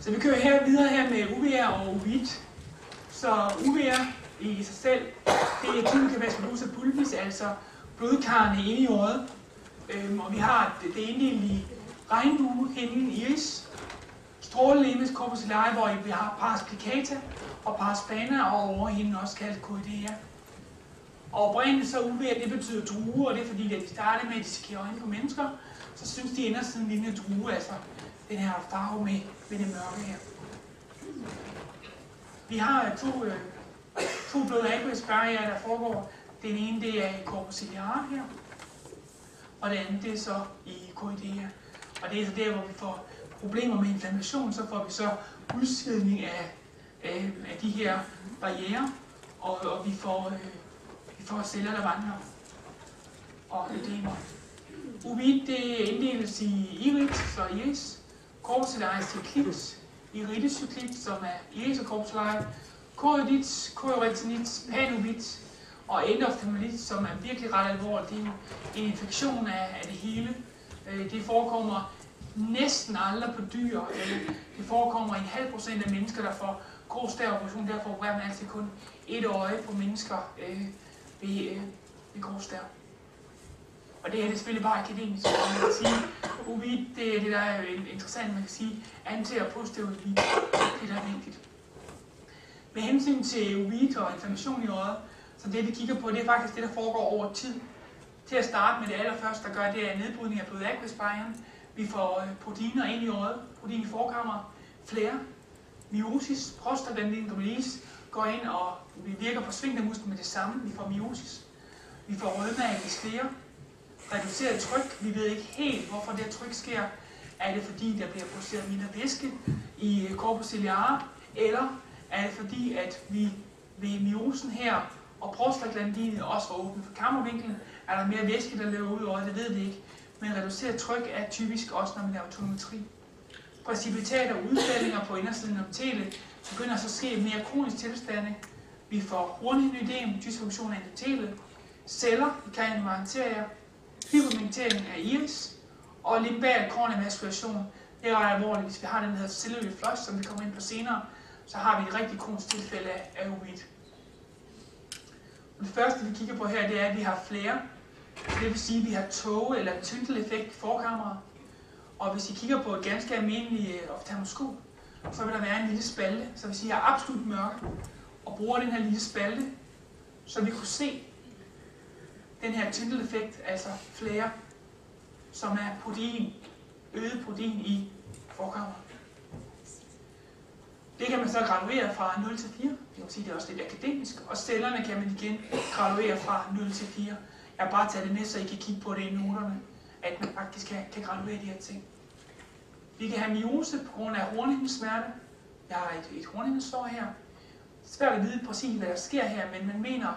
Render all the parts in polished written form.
Så vi kører videre her med Uvea og Uveit. Så Uvea i sig selv, det er tunica vasculosa pulvis, altså blodkarrene inde i øjet. Og vi har det inddelt i regnbuehinden, iris, strålelegemet, corpusculære, hvor vi har pars plicata og pars plana, og overhinden også kaldt choroidea. Og oprindeligt så Uvea, det betyder drue, og det er fordi, at de startede med at dissekere øjne på mennesker, så synes de ender sådan en lille drue, altså den her farve med det mørke her. Vi har to blod aqueous-barriere, der foregår. Den ene det er i corpusculære her, og det andet det er så i choroidea. Og det er så der, hvor vi får problemer med inflammation, så får vi så udskidning af de her barrierer, og vi får celler, der vandrer og ødemer. Uveit det inddeles i iris, så iris, corpusculære cyclips, iridocyclips, som er iris og corpusculære, choroidit, chororetinit, panuveit og endoftalmitit, som er virkelig ret alvorligt. Det er jo en infektion af det hele. Det forekommer næsten aldrig på dyr. Det forekommer i 0,5% af mennesker, der får grå stær-operation. Derfor opererer man altid kun et øje på mennesker ved grå stær. Og det her det er selvfølgelig bare akademisk, man kan sige. Uveit, det er det, der er interessant, man kan sige. Anti- og positiv uveit, det der er vigtigt. Med hensyn til uveit og inflammation i øjet, så det vi kigger på, det er faktisk det, der foregår over tid. Til at starte med det allerførste, der gør, det er nedbrydning af blod aqueous-barrieren. Vi får proteiner ind i øjet, protein i forkammer, flere. Miosis, prostaglandin, går ind og vi virker på sfinktermusklen med det samme. Vi får miosis. Vi får rødme af flere. Reduceret tryk. Vi ved ikke helt, hvorfor det tryk sker. Er det fordi, der bliver produceret mindre væske i corpus ciliare, eller er det fordi, at vi ved miosen her og prostaglandinet også var åbent for kammervinklen, er der mere væske, der løber ud over, det ved vi ikke. Men reduceret tryk er typisk også, når man laver tonometri. Præcipitater og udfældinger på indersiden af endotelet begynder så at ske mere kronisk tilstande. Vi får hornhinødem, dysfunktion af endotelet, celler i karinomaterier, hyperpigmentering af iris og limbal kornea vaskulation. Det er ret alvorligt, hvis vi har den, der hedder cellular flush, som vi kommer ind på senere, så har vi et rigtig kronisk tilfælde af uveit. Det første, vi kigger på her, det er, at vi har flere. Det vil sige, at vi har tåge- eller tyndeleffekt i forkammeret. Og hvis I kigger på et ganske almindeligt oftalmoskop, så vil der være en lille spalte. Så hvis I har absolut mørke og bruger den her lille spalte, så vi kunne se den her tyndeleffekt, altså flere, som er protein, øget protein i forkammeret. Det kan man så graduere fra 0 til 4. Det vil sige, det er også lidt akademisk. Og cellerne kan man igen graduere fra 0 til 4. Jeg har bare taget det med, så I kan kigge på det i noterne, at man faktisk kan graduere de her ting. Vi kan have miose på grund af hornhindesmerte. Jeg har et hornhindesår her. Svært at vide præcis, hvad der sker her, men man mener,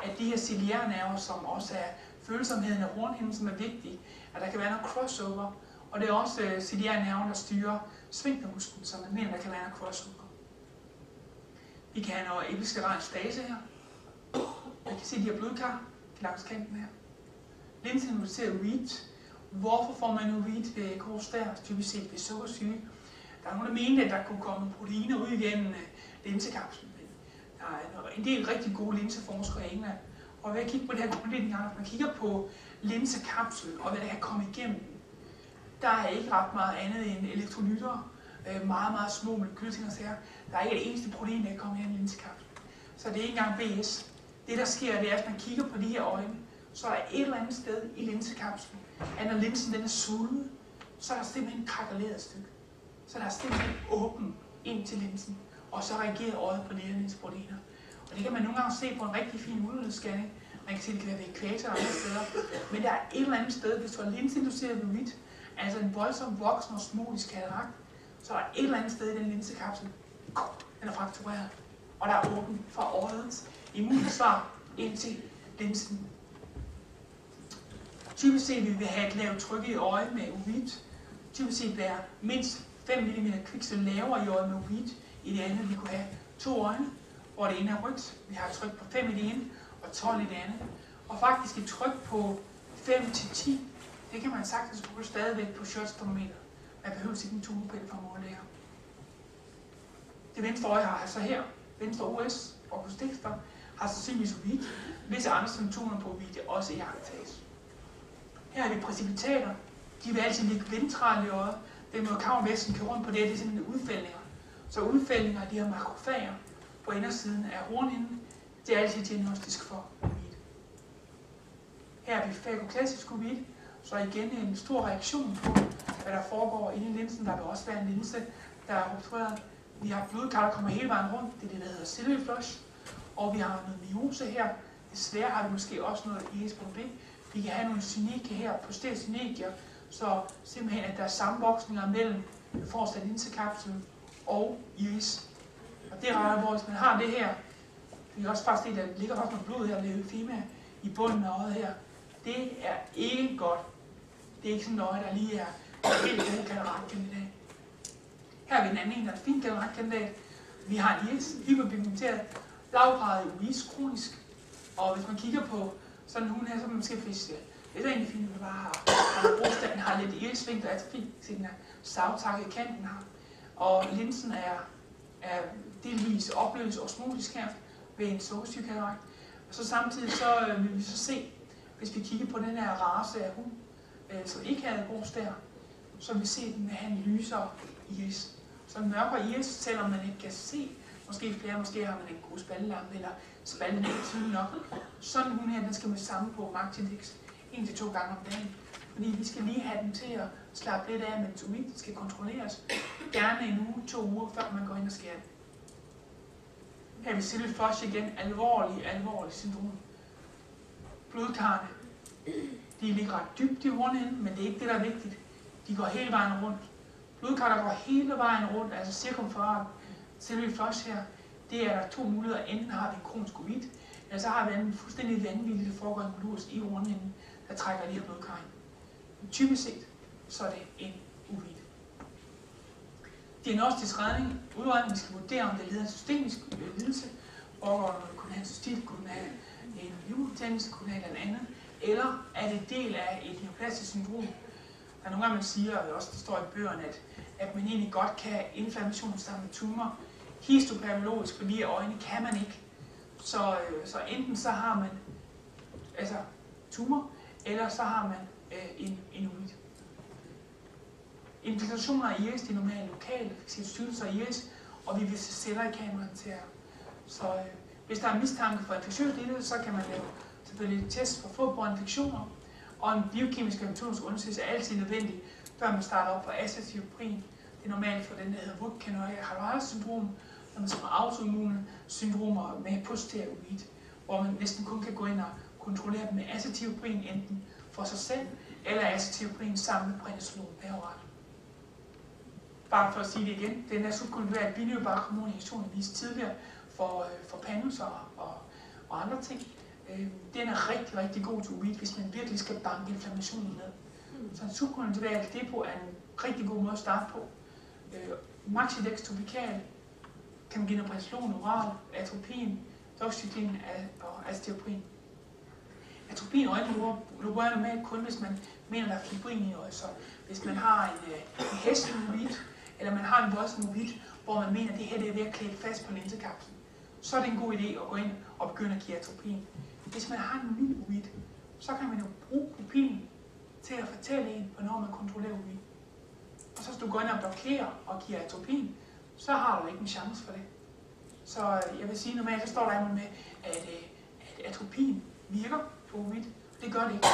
at de her ciliære nerver, som også er følsomheden af hornhinden, som er vigtige, at der kan være noget crossover. Og det er også ciliære nerver, der styrer sfinktermusklen, så man mener, der kan være noget crossover. Vi kan have noget episkleral stase her. Man kan se de her blodkar langs kanten her. Linseinduseret uveit. Hvorfor får man uveit ved grå stær, typisk set ved sukkersyge? Der er nogen, der mente, at der kunne komme proteiner ud igennem linsekapslen. Der er en del rigtig gode linseforskere i England. Og ved at kigge på det her grundlæggende gang, man kigger på linsekapsel og hvad der kan komme igennem, der er ikke ret meget andet end elektrolytter, meget små molekyler her. Der er ikke det eneste protein, der kan komme her i linsekapslen. Så det er ikke engang BS. Det der sker, det er, at man kigger på de her øjne, så er der et eller andet sted i linsekapslen, at når linsen den er svulmet, så er der simpelthen krakeleret et stykke. Så der er simpelthen åben ind til linsen, og så reagerer øjet på de her linseproteiner. Og det kan man nogle gange se på en rigtig fin udløbsscanning. Man kan se, at det kan være ved ekvator og andre steder. Men der er et eller andet sted, hvis du har linseinduseret uveit, altså en voldsom voksen og osmotisk katarakt, så er der et eller andet sted i den linsekapsel, den er fraktureret, og der er åben fra øjets immunsvar ind til linsen. Typisk set vil vi have et lavt tryk i øjet med uveit. Typisk set være mindst 5 mm kviksølv lavere i øjet med uveit. I det andet vi kunne have 2 øjne, hvor det ene er rødt. Vi har et tryk på 5 i det ene og 12 i det andet. Og faktisk et tryk på 5 til 10, det kan man sagtens bruge stadigvæk på shotstomometer. Man behøver ikke en tunepille for at måle det her. Det venstre øje har altså her, venstre OS og postekster, har sandsynligvis uveit. Visse andre symptomer på uveit er også iagttages. Her har vi præcipitater. De vil altid ligge ventralt i øjet. Den måde kammervæsken kører rundt på det er simpelthen udfældninger. Så udfældninger af de her makrofager på indersiden af hornhinden, det er altid diagnostisk for uveit. Her har vi fagoklassisk uveit, så igen en stor reaktion på, hvad der foregår inde i linsen. Der vil også være en linse, der er ruptureret. Vi har blodkar, der kommer hele vejen rundt. Det er det, der hedder silly flush. Og vi har noget myose her. Desværre har vi måske også noget IS-problem. Vi kan have nogle synekier her, posterior synekier, så simpelthen at der er sammenvoksninger mellem forreste linsekapsel og iris. Og det er ret alvorligt, hvis man har det her. Vi kan også faktisk se, at der ligger også noget blod her, det er eufema i bunden af øjet her. Det er ikke godt. Det er ikke sådan noget, der lige er helt god katarakkandidat. Her har vi en anden, der er en fin katarakkandidat. Vi har en iris, hyperpigmenteret, lavgradig uveit, kronisk. Og hvis man kigger på sådan en hund her, så er man måske fisk. Det er egentlig fint, at vi bare har lidt irisvinkel, altså fint, så den er savtakket i kanten her. Og linsen er delvis opløst osmotisk her ved en sukkersygekatarakt. Og så samtidig så vil vi så se, hvis vi kigger på den her race af hund, som ikke havde grå stær, så vil vi se, at den vil have en lysere iris. Så en mørkere iris, selvom man ikke kan se, måske har man en god spaldelampe, eller spalden er ikke tydelig nok. Sådan en hund her, den skal man samle på magtindeks 1 til 2 gange om dagen. Fordi vi skal lige have den til at slappe lidt af, mens uveit skal kontrolleres. Gerne en uge, 2 uger, før man går ind og skærer det. Her har vi silly flush igen. Alvorlig syndrom. Blodkarne. De ligger ret dybt i hornhinden, men det er ikke det, der er vigtigt. De går hele vejen rundt. Blodkar, der går hele vejen rundt, altså cirkumferat, silly flush her, det er der 2 muligheder. Enten har vi en kronisk uveit, eller så har vi en fuldstændig vanvittig, der foregår en molus i hornhinden, der trækker de her blodkar ind. Typisk set, så er det en uveit. Diagnostisk udredning, vi skal vurdere, om det leder en systemisk lidelse, foregår når det kunne have en cystit, kunne have en livbetændelse, kunne have noget andet, eller er det del af et neoplastisk syndrom. Der er nogle gange, man siger, og også der står i bøgerne, at man egentlig godt kan have inflammation sammen med tumor. Histopatologisk på de her øjne kan man ikke. Så enten så har man altså tumor, eller så har man en uveit. Infiltrationer af iris, det er normalt lokale, styrelser af iris, og vi vil se celler i kameraet til her. Så hvis der er mistanke for infektiøs lidelse, så kan man lave selvfølgelig et test for fodbårne infektioner, og en biokemisk og anatomisk undersøgelse er altid nødvendig, før man starter op på acetylprin. Det er normalt for den, der hedder Wood-Canoia-Harvard-syndrom, når man har autoimmune syndromer med posterior uveit, hvor man næsten kun kan gå ind og kontrollere dem med acetylprin, enten for sig selv, eller acetylprin sammen med prednisolon perorat. Bare for at sige det igen, den der subkonjugat binyrbarkhormoninjektion vist tidligere for panus og andre ting, den er rigtig, rigtig god til uveit, hvis man virkelig skal banke inflammationen ned. Så en subkonjugat depo er en rigtig god måde at starte på. Maxidex topikal kan man give noget prednisolon, oral, atropin, doxycyklin og acetylprin. Atropin og øjenlåber er normalt kun, hvis man mener, der er fibrin i øjet. Så hvis man har en hæslig uveit, eller man har en voldsom uveit, hvor man mener, at det her det er ved at klæde fast på linsekapslen, så er det en god idé at gå ind og begynde at give atropin. Hvis man har en mild uveit, så kan man jo bruge pupillen til at fortælle en, hvornår man kontrollerer uveit. Og så hvis du går ind og blokerer og giver atropin, så har du ikke en chance for det. Så jeg vil sige, normalt så står der med, at atropin virker på uveit. Det gør det ikke.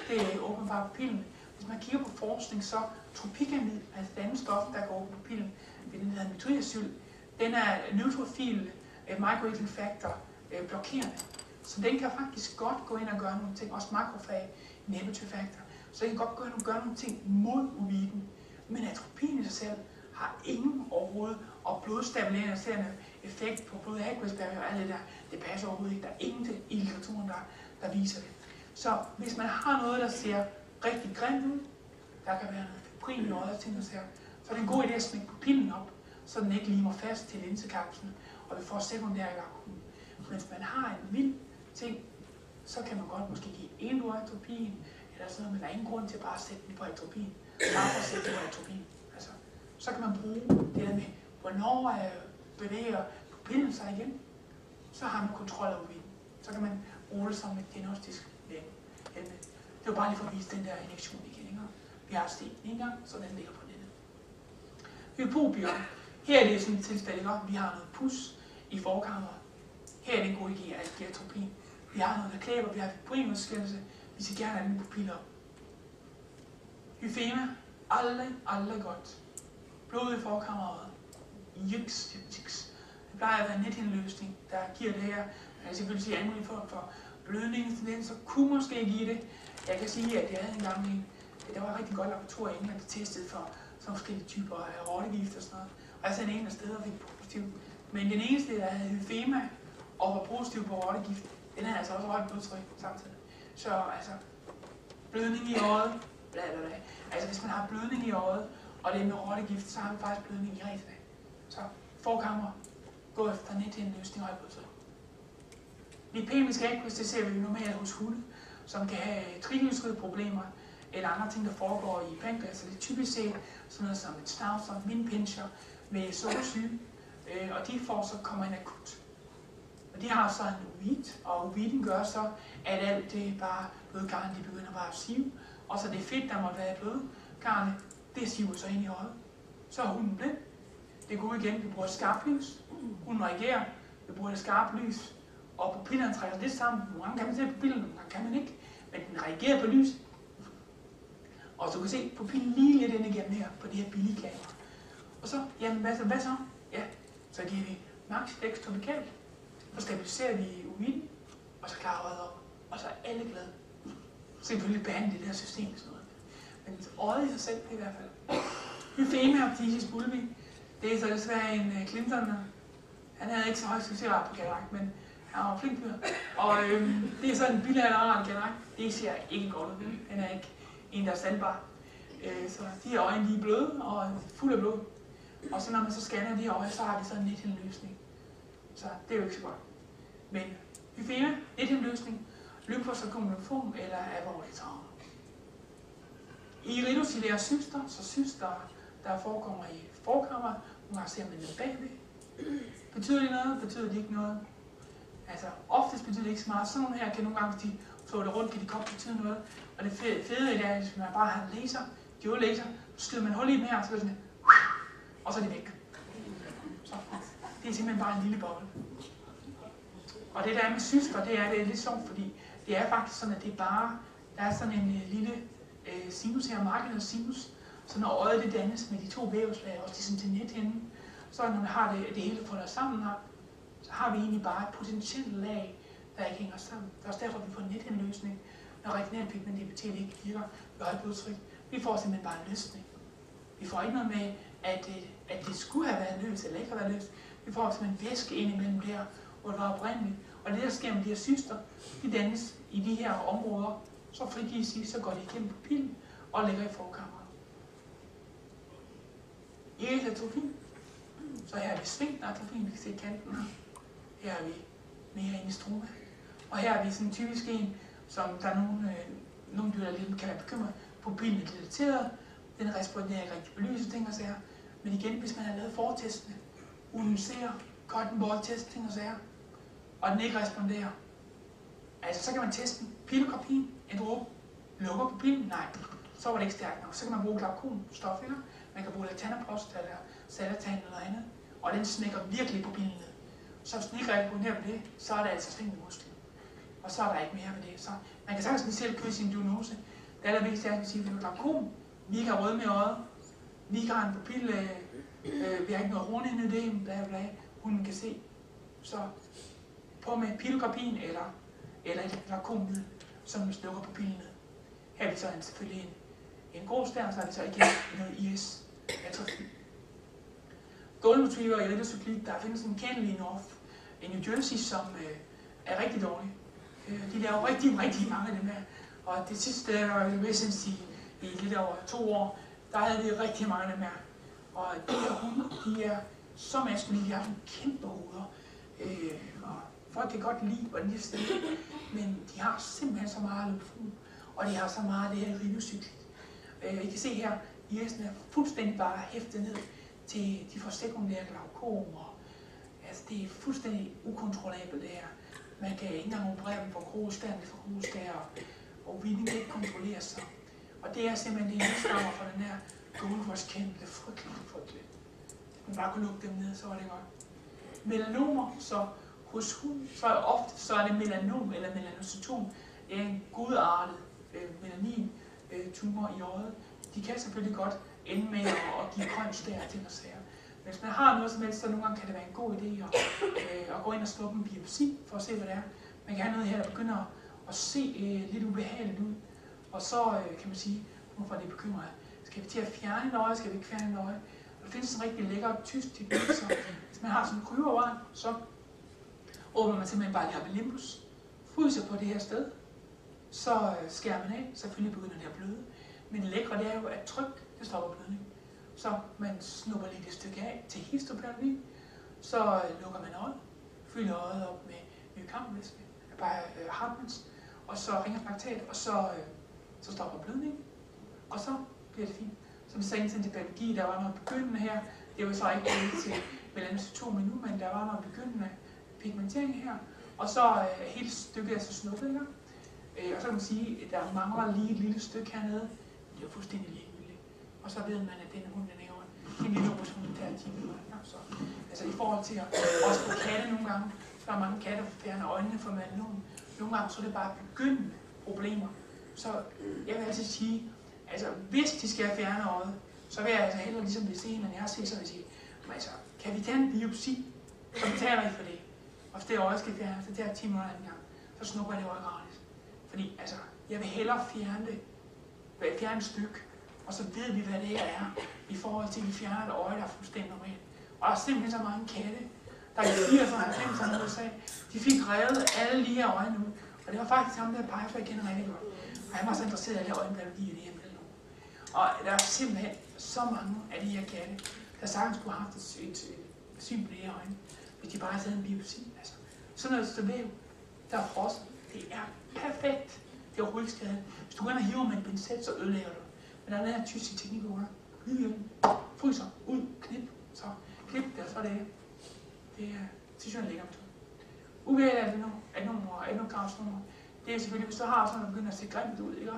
Det er åbenbart pupillen. Hvis man kigger på forskning, så tropikamid, altså det andet stof, der går på pupillen, ved den der hedder metriosyl, den er neutrofil migrating factor blokerende. Så den kan faktisk godt gå ind og gøre nogle ting, også makrofag, inhibitor factor. Så den kan godt gå ind og gøre nogle ting mod uveiten. Men atropin i sig selv har ingen overhovedet, og blodstabiliserende effekt på både aqueous-barrier og alt det der, det passer overhovedet ikke. Der er ingen i litteraturen, der viser det. Så hvis man har noget, der ser rigtig grimt ud, der kan være noget fibrin i øjet, ting, så er det en god idé at smække pupillen op, så den ikke limer fast til linsekapslen, og vi får sekundære glaukom. Men hvis man har en mild ting, så kan man godt måske give en atropin, eller sådan noget, men der er ingen grund til bare at sætte den på atropin. Bare for at sætte den på atropin. Altså, så kan man bruge det der med, hvornår bevæger pupillen sig igen, så har man kontrol over uveiten. Så kan man bruge det som et diagnostisk emne. Det var bare lige for at vise den der injektion igen. Ikke? Vi har set den en gang, så den ligger på nettet. Hypobion. Her er det sådan et tilfælde, ikke? Vi har noget pus i forkammeret. Her er det en god idé at give atropin. Vi har noget, der klæber, vi har fibrinudskillelse. Vi skal gerne have den pupiller op. Hyfema. Aldrig godt. Blod i forkammeret. Jiks. Det plejer at være en netindløsning, der giver det her. Jeg kan selvfølgelig sige, at alle mulige form for blødningstendenser kunne måske give det. Jeg kan sige, at jeg havde engang der var et rigtig godt laboratorium i England, der testede for sådan forskellige typer af rottegift og sådan noget. Og jeg sendte en af steder og fik positiv. Men den eneste, der havde hyfema og var positiv på rottegift, den havde altså også højt blodtryk samtidig. Så altså, blødning i øjet, blablabla. Altså hvis man har blødning i øjet, og det er med rottegift, så har man faktisk blødning i retina. Så forkammer, gå efter netindløsning og højt blodtryk. Lipemisk akkus, det ser vi normalt hos hunde, som kan have triglyceridproblemer eller andre ting, der foregår i pankreas. Det er typisk set sådan noget som et schnauzer, minpinscher med sukkersyge, og de får så kommer en akut. Og de har så en uveit, og uveiten gør så, at alt det bare blodkarrene, de begynder bare at sive, og så det fedt, der måtte være i blodkarrene, det siver så ind i øjet. Så er hunden blind. Det går igen, vi bruger skarpt lys. Hunden reagerer, vi bruger det skarpe lys, og pupillerne trækker lidt sammen. Nogle gange kan man se pupillen, nogle gange kan man ikke, men den reagerer på lys. Og du kan se pupillen lige lidt ind igennem her på det her billige kamera. Og så, jamen hvad så? Ja, så giver vi maxidex topikalt, så stabiliserer vi uveiten, og så klarer øjet op. Og så er alle glade. Selvfølgelig behandle det der system sådan noget. Men øjet i sig selv, det er i hvert fald. Hyfema opticis bulbi, det er så desværre en Clinton. Han havde ikke så højt succesret på katarakt, men han var flink fyr. Og det er så en bilateral katarakt. Det ser ikke godt ud. Han er ikke en, der er standbar. Så de her øjne, de er bløde og fuld af blod. Og så når man så scanner de her øjne, så har de så en netindløsning. Så det er jo ikke så godt. Men hyfema, netindløsning, lymfosarkom lymfom eller alvorlige traumer. I iridocelære cyster, så cyster, der forekommer i forkammer, nogle gange ser man ned bagved. Betyder det noget? Betyder det ikke noget? Altså, oftest betyder det ikke så meget. Sådan nogle her kan nogle gange, hvis de flår det rundt, kan de godt betyde noget. Og det fede er, at hvis man bare har en laser, laser, så skyder man hul i dem her, så er det sådan, og så er det væk. Så det er simpelthen bare en lille boble. Og det der er med cyster, det er lidt sjovt, fordi det er faktisk sådan, at det er bare, der er sådan en lille sinus her, marginal sinus, så når øjet det dannes med de to vævslag, også de sådan til nethinden, så når man har det hele fundet sammen her, så har vi egentlig bare et potentielt lag, der ikke hænger sammen. Det er også derfor, vi får en netindløsning, når retinalpigmentepitet ikke virker ved højt blodtryk. Vi får simpelthen bare en løsning. Vi får ikke noget med, at det skulle have været løst eller ikke have været løst. Vi får simpelthen væske ind imellem der, hvor det var oprindeligt. Og det der sker med de her cyster, de dannes i de her områder, så frigives de, så går de igennem pupillen og ligger i forkammeret. Iridatrofin. Så her er vi svingdatrofin, vi kan se kanten her. Her er vi mere inde i stroma. Og her er vi sådan typisk en, som der er nogle dyr, der lidt kan være bekymret. Pupillen er dilateret, den responderer ikke rigtig på lyset, ting og sager. Men igen, hvis man har lavet fortestene, UNC'er, cotton ball test, ting og sager, og den ikke responderer, altså så kan man teste den. Pilocarpin, en dråbe, lukker pupillen? Nej, så var det ikke stærkt nok. Så kan man bruge glaukomstof, eller man kan bruge latanoprost eller salatan eller andet, og den smækker virkelig pupillen ned. Så hvis den ikke responderer på det, så er det altså svindelmusklen. Og så er der ikke mere ved det. Så man kan sagtens selv købe sin diagnose. Det allervigtigste er at sige, at vi har glaukom, vi ikke har rød med øjet, vi ikke har en pupille, vi har ikke noget hornhindedem, bla bla, hunden kan se. Så på med pilocarpin eller et glaukommiddel, som slukker pupillen ned. Her er vi så selvfølgelig en grå stær, så er det så igen noget IS-atrofi. Golden Retriever og iridocyclid, der findes en kennel i New Jersey, som er rigtig dårlig. De laver rigtig mange af dem her. Og det sidste Residence i lidt over 2 år, der havde vi rigtig mange af dem her. Og de her hunde, de er så maskuline, de har sådan kæmpe hoveder. Og folk kan godt lide, hvordan de stiller, men de har simpelthen så meget lymfom, og de har så meget af det her iridocyclid. I kan se her, IS'en er fuldstændig bare hæftet ned til de får sekundære glaukom og Altså, det er fuldstændig ukontrollabelt, det her. Man kan ikke engang operere dem for krogstær, og viden kan ikke kontrolleres sig. Og det er simpelthen det, der stammer fra den her goldrush-kendte, frygteligt. Man bare kunne lukke dem ned, så var det godt. Melanomer, så hos hund, så er ofte så er det melanom eller melanocytom. Det er en godartet melanin-tumor i øjet. De kan selvfølgelig godt ende med at give grøn stær til og sager. Men hvis man har noget som helst, så nogle gange kan det være en god idé at gå ind og snuppe en biopsi for at se, hvad det er. Man kan have noget her, der begynder at se lidt ubehageligt ud. Og så kan man sige, hvorfor det er bekymret. Skal vi til at fjerne et øje, skal vi ikke fjerne et øje? Og der findes en rigtig lækker tysk teknik, så hvis man har sådan en krybervarm, så åbner man simpelthen bare limbus, fryser på det her sted, så skærer man af, selvfølgelig begynder det at bløde. Men det lækre, det er jo, at tryk, det stopper blødning. Så man snupper lidt et stykke af til histoplasmi, så lukker man øjet, fylder øjet op med ny kampvæske, bare Hartmanns, og så ringer laktat, og så stopper blødningen, og så bliver det fint. Som jeg sagde til biologi, der var noget begyndende her, det var så ikke blevet til melanocytom endnu, men der var noget begyndende pigmentering her, og så hele stykket er så snuppet, ikke? Og så kan man sige, at der mangler lige et lille stykke hernede, det er fuldstændig ligegyldigt. Og så ved man, at denne hund, den er jo en lille hund, der er 10 minutter. Så, altså i forhold til at også på katte nogle gange, så er der mange katte, der fjerner øjnene for melanom. Nogle gange så er det bare begyndende problemer. Så jeg vil altid sige, altså hvis de skal fjerne øjet, så vil jeg altså hellere ligesom det se, når jeg har set, så vil jeg sige, altså kan vi tage en biopsi, så betaler I for det. Og hvis det øje skal fjerne, så tager 10 minutter anden gang, så snupper jeg det øje gratis. Fordi altså, jeg vil hellere fjerne et stykke, og så ved vi, hvad det her er, i forhold til, at vi fjerner et øje, der er fuldstændig normalt. Og der er simpelthen så mange katte, der i 80'erne og 90'erne i USA, de fik revet alle de her øjne ud. Og det var faktisk ham, der peger, for jeg kender rigtig godt. Og han var så interesseret i at lave øjenbiologi i det her mellem. Og der er simpelthen så mange af de her katte, der sagtens kunne have haft et syn på de her øjne, hvis de bare havde taget en biopsi. Altså, sådan noget støvæv, der er frosset, det er perfekt. Det er overhovedet ikke skadet. Hvis du går ind og hiver med en pincet, så ødelægger du. Men der er den her tyske teknik under. Fryser, ud, knip, så klip det, og så er det. Det synes jeg er en lækker metode. Uveit er adenokarcinoma. Det er selvfølgelig, hvis du har sådan, der begynder at se grimt ud, ikke?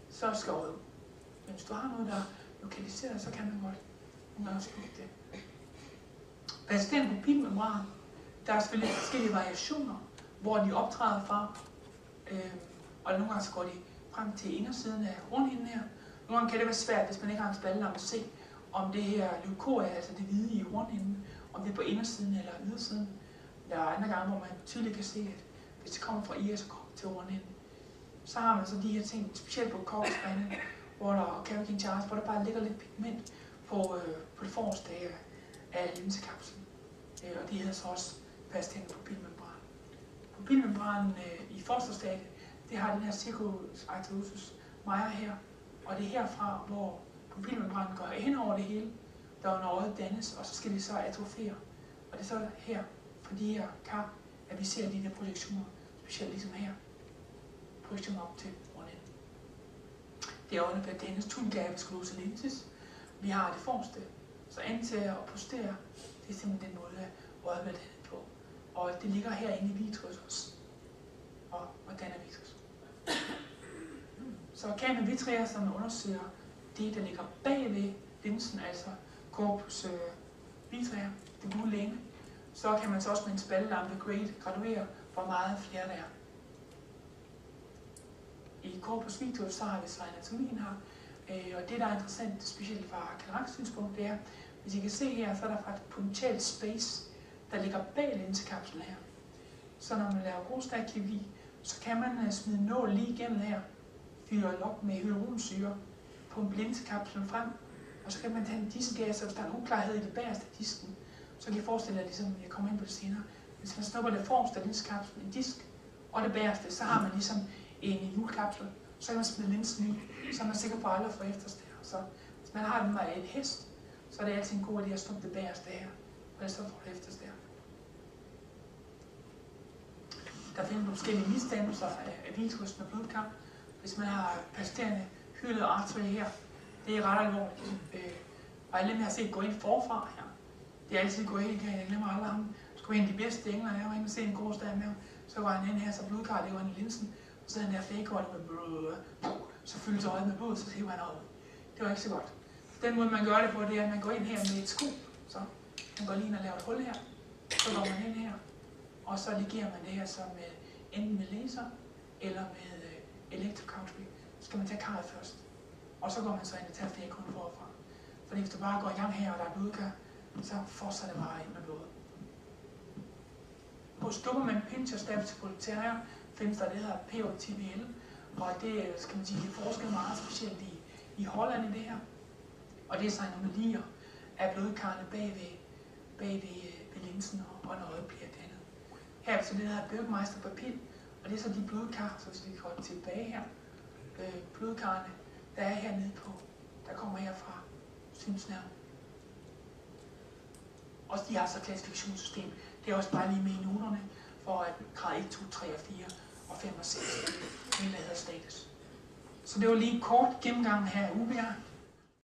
Så er skåret ud. Men hvis du har noget, der er lokaliseret, så kan man godt nogle gange skubbe det. Persistent pupilmembran, der er selvfølgelig forskellige variationer, hvor de optræder fra. Og nogle gange så går de frem til indersiden af hornhinden her. Nogle gange kan det være svært, hvis man ikke har en spaldelampe, at se, om det her leukoria, altså det hvide i hornhinden, om det er på indersiden eller ydersiden. Der er andre gange, hvor man tydeligt kan se, at hvis det kommer fra iris til hornhinden, så har man så de her ting, specielt på kokkespanden, hvor der Carrageen Charles, hvor der bare ligger lidt pigment på det forreste af linsekapslen. Og det hedder så også persistent pupilmembran. Pupilmembranen i fosterstadiet, det har den her circus Meyer her, og det er herfra, hvor pupilmembranen går hen over det hele, der når øjet dannes, og så skal det så atrofere. Og det er så her, for de her kar, at vi ser de der projektioner, specielt ligesom her, projektioner op til hornhinden. Det er øjne på dannes tungaviskulose lentis. Vi har det forreste, så anterior og posterior, det er simpelthen den måde, øjet bliver dannet på. Og det ligger herinde i vitrus og danner vitrus. Så kan man vitrea, som undersøger det, der ligger bagved linsen, altså corpus vitrea, det gule legeme, så kan man så også med en spaldelampe graduere, hvor meget flere der er. I corpus vitreus, så har vi så anatomien her, og det, der er interessant, specielt fra katarakt-synspunkt, det er, hvis I kan se her, så er der faktisk potentielt space, der ligger bag linsekapslen her. Så når man laver grostærkirurgi, så kan man smide en nål lige igennem her, fyre op med hyaluronsyre, pumpe linsekapslen frem, og så kan man tage en diskgas, og hvis der er en uklarhed i det bagerste af disken, så kan I forestille jer, ligesom jeg kommer ind på det senere, hvis man snupper det forreste af linsekapslen, en disk, og det bagerste, så har man ligesom en hjulkapsel, så kan man smide linsen i, så er man sikker på aldrig at få efterstær. Så hvis man har den med et hest, så er det altid en god idé at snuppe det bagerste her, og så får det efterstær. Der findes forskellige misdannelser af vitrus med blodkar. Hvis man har persisterende hyldet arterie her, det er ret alvorligt. Og alle dem, jeg har set gå ind forfra her, Det er altid gået helt galt. Jeg glemmer aldrig ham. Skulle en af de bedste i England. Jeg var inde og se en gårdsdag med ham. Så var han her, så blodkar, det var en linsen. Og så havde han der flækord med blod. Så fyldte øjet med blod, så hiver han op. Det var ikke så godt. Den måde, man gør det på, det er, at man går ind her med et skub. Så man går lige ind og laver et hul her. Så går man ind her. Og så legerer man det her som enten med laser eller med electrocautery. Så skal man tage karret først. Og så går man så ind og tager flækorden forfra. Fordi hvis du bare går i gang her, og der er blodkar, så fortsætter det bare ind med blodet. Hos Doberman Pinscher Stable Terrier findes der det her POTBL, og det skal man sige, det forsker meget specielt i Holland i det her. Og det er så anomalier af blodkarrene bag ved linsen, og når øjet bliver dannet. Her er så det her Bøgmeister-papil, og det er så de blodkar, så hvis vi går tilbage her, blodkarrene, der er hernede på, der kommer her fra synsnerven. Og de har så et klassifikationssystem. Det er også bare lige med i noterne, for at grad 1, 2, 3 og 4 og 5 og 6 hele hedder status. Så det var lige en kort gennemgang her af Uvea.